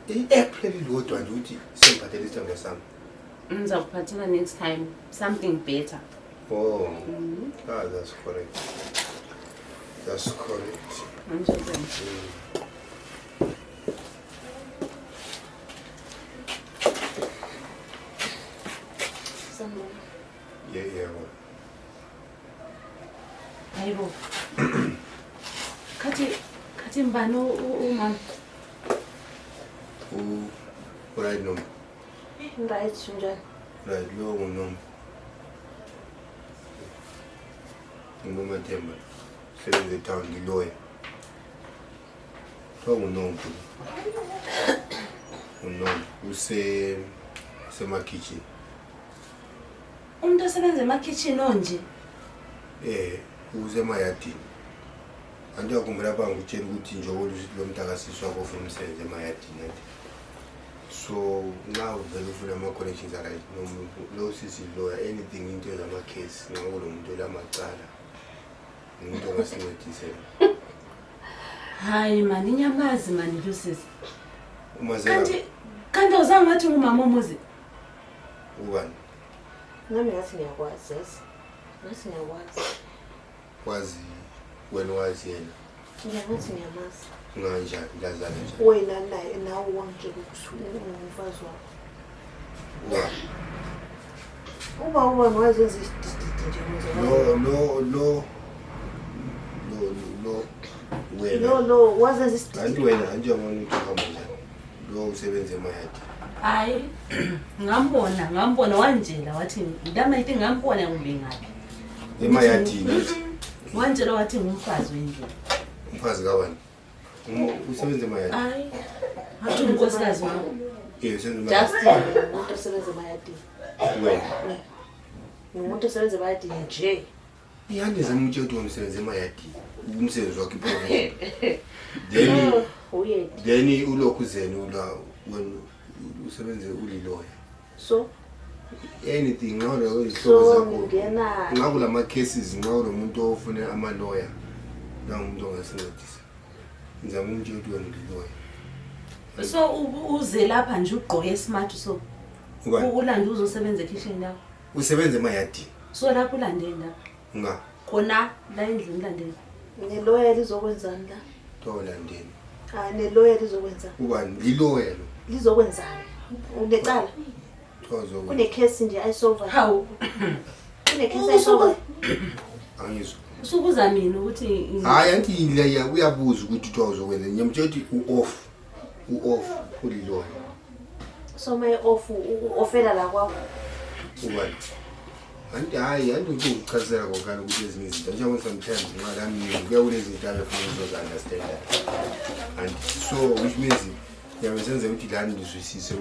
I-April lodwa nje ukuthi sengiphathele isithembu sami. Ngizakuphathela next time something better. Oh. That's correct. That's correct. Yeah. Hayibo. Khathi mbani umama? Right no. Right njani? Right lo no. Nginomathemba. Sebenze town ngiloya. Unompu. Usema kitchen. Umuntu osebenza ema-kitchen onje? Usemayadini. Andiyakumbula lapha ngikutshela ukuthi njengoba lo mntakasisi wakho ufuna umsebenzi emayadini. So now vele ufuna ama-connections right no sisi lawyer anything into zama-case ngako lo muntu olamacala. Umuntu ongasincedisela. Hayi mani inyamazi mani Lusis. Umazela. Kanti uzange wathi ngumama omuzi? Ubani? Nami ngathi ngiyakwazi. Ngathi ngiyakwazi. Wazi wena wazi yena. Ngiyathi ngiyamazi. Nganjani ngazana nje. Wena naye nawe wangitshela ukuthi umfazi wakho. Uba ngazi izidididi nje No. No, waze izidididi. Kanti wena anjengona ukuhamba njani? Lo usebenza emayadi. Hayi, ngambona wanjela wathi ngidama ithi ngambona ngumbe ngapi. Emayadini. Wanjela wathi ngumfazi wendlela. Umfazi kabani? Usebenza emayadi. Hayi. Hathi unkosikazi wakho. Usebenza emayadi. Just umuntu osebenza emayadini. Wena. Umuntu osebenza emayadini nje. Yani zamuthi uthi umsebenza emayadini. Umsebenzi wakhe iphobile. Then ulokhu zeni wena usebenze uliloya. So anything ngawo izihlobo zakho. Ngena. Ngaku lama cases ngawo lo muntu ofuna ama lawyer. Na umuntu ongasincedisa. Ngizama umuntu uthi wena uliloya. So uze lapha nje ugqoke smart so. Ulanda uzosebenza ekitchen yakho. Usebenza emayadini. So lapho ulandeni la. Nga. Khona la endlini ulandeni. Nelawyer lizokwenzani la? Tolandeni. Nelawyer lizokwenza. Ubani liloya lo? Lizokwenzani? Unecala? Thozo. Kune case nje ayisolve. Hawu. Kune case ayisolve. Angizwa. Usukuza mina ukuthi hayi anti la uyabuza ukuthi uzokwenza ngiyamtshela ukuthi u-off uliloya. So my ofela la kwakho. Ubani? Hayi ukuchazela kokana ukuthi ezinye izinto njengoba sometimes nxa lami kuyawule izinto abafuna uzounderstand and so which means yabesenza ukuthi lani ngizwisise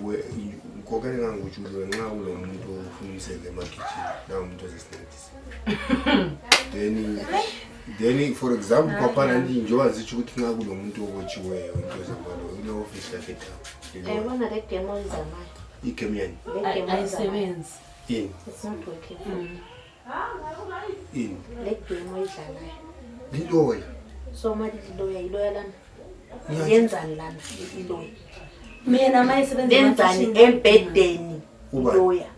kokane ngangujulwe nxa kulomuntu ofuna umsebenzi emakitchen na umuntu ozesincedisa. Then for example papa nandi njengoba ngisho ukuthi nxa kulomuntu obotshiweyo into zamalo kule office yakhe tha. Ayibona le game oyizamayo. Igame yani? Ayisebenzi. It's not working. Let game oyidlalayo. Liloya. So manje iloya lana. Yenzani lana iloya? Mina mayisebenza yenzani embedeni iloya.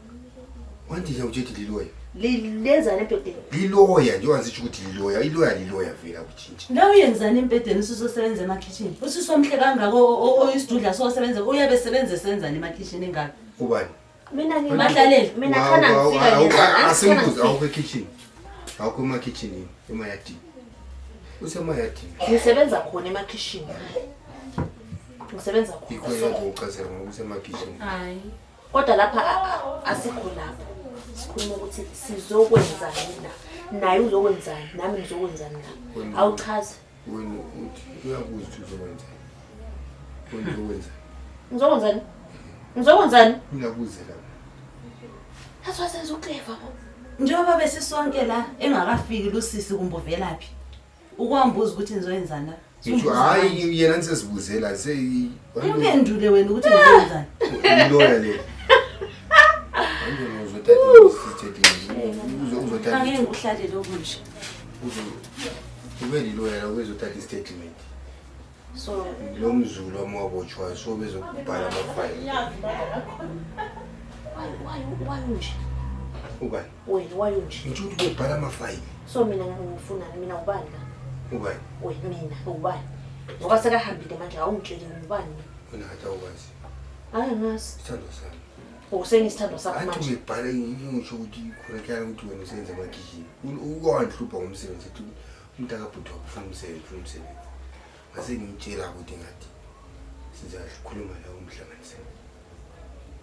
Wanti nje ujethi liloya. Lenzani embedeni? Liloya nje wanzi ukuthi liloya vela kutshintsha. Nawe yenzani embedeni ususebenza ema-kitchen? Usisomhle kangako oyisidudla sosebenza uyabe sebenza senzani ema-kitchen engaka? Ubani? Mina mahlalela mina khana ngifika ngenza asembuzi awukho kitchen awukho ema-kitchen emayadini usemayadini ngisebenza khona ema-kitchen ngisebenza khona ikho uqazela ngokusema-kitchen hayi kodwa lapha asikho lapho sikhuluma ukuthi sizokwenzani la naye uzokwenzani nami ngizokwenzani la awuchaze wena uthi uyabuza ukuthi uzokwenzani ngizokwenzani ngiyabuzela That's senza uclever bo. Njengoba besisonke la engakafiki Lusisi kumbe velaphi. Ukwambuza ukuthi nizoyenzana. Ngisho hayi yena nisesibuzela Ungiphendule wena ukuthi nizoyenzana. Iloya le. Manje uzothatha uzothatha. Angeke ngihlale lokunje. Ube liloya la uzothatha istatement. So lo mzulu wamabotshwayo so bezokubhala amafayili. Why unje? Ubani? Wena why unje? Ngitsho ukuthi ubhala amafayili. So mina ngifuna mina ubani la? Ubani? Wena mina ubani? Ngoba sekahambile manje awungitsheli ubani. Wena hata ukwazi. Angazi. Sithando sami. Usenisithando sakho Athi manje. ngibhala ngisho ukuthi khona kuyala ukuthi wena usenza amagijimi. Ukwanhlupha ngomsebenzi ethi umuntu akabhutha ufuna umsebenzi. Mase ngimtshela ukuthi ngathi sizakhuluma la umhlanganisela.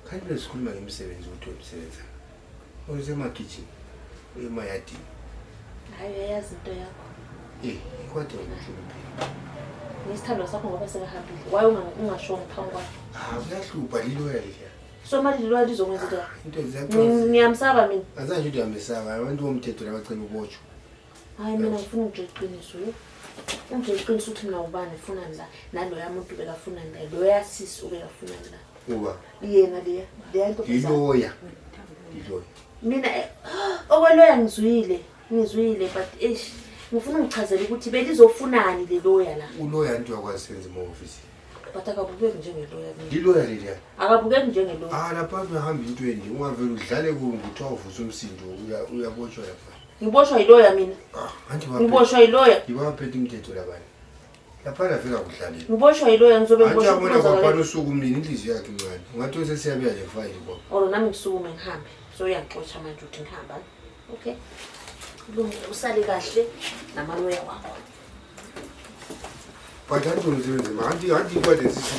Kanti besikhuluma ngemisebenzi ukuthi umsebenza. Usemagijimi emayadini. Hayi uyayazi into yakho. Kodwa ngikuhluphe. Nisithando sakho ngoba sekahambile. Why ungasho ngiphambi kwakhe? Kuyahlupha liloya liya. So manje lo lizokwenza into. Into ziyaqhaza. Ngiyamsaba mina. Azange ukuthi uyamesaba abantu bomthetho labacela ubotshwa. Hayi mina ngifuna ukutshela iqiniso. Ungitshela iqiniso ukuthi mina ubani ufuna la nalo yamuntu bekafuna la. Lo yasisi ubekafuna la. Uba Yena le nto liloya. Mina okweloya ngizwile but ngifuna ungichazele ukuthi belizofunani le loya la. Uloya into yakwazi senze ema-office. But akabukeki njengeloya. Liloya leliya. Akabukeki njengeloya. Lapha behamba intweni ungavela udlale ku-12 usumsindo uyabotshwa lapha. Ngiboshwa yiloya mina. Ngiboshwa yiloya. Ngibaphethe umthetho labanye. Lapha vela kudlalela. Ngiboshwa yiloya ngizobe ngiboshwa ukuza kwapha usuku umnini inhliziyo yakhe incane. Ungathi sesiyabuya le file kwa. Olo nami ngisukume ngihambe. So uyangixotsha manje uthi ngihamba. Okay. Usale kahle namaloya wakho. But I don't know, I think what is this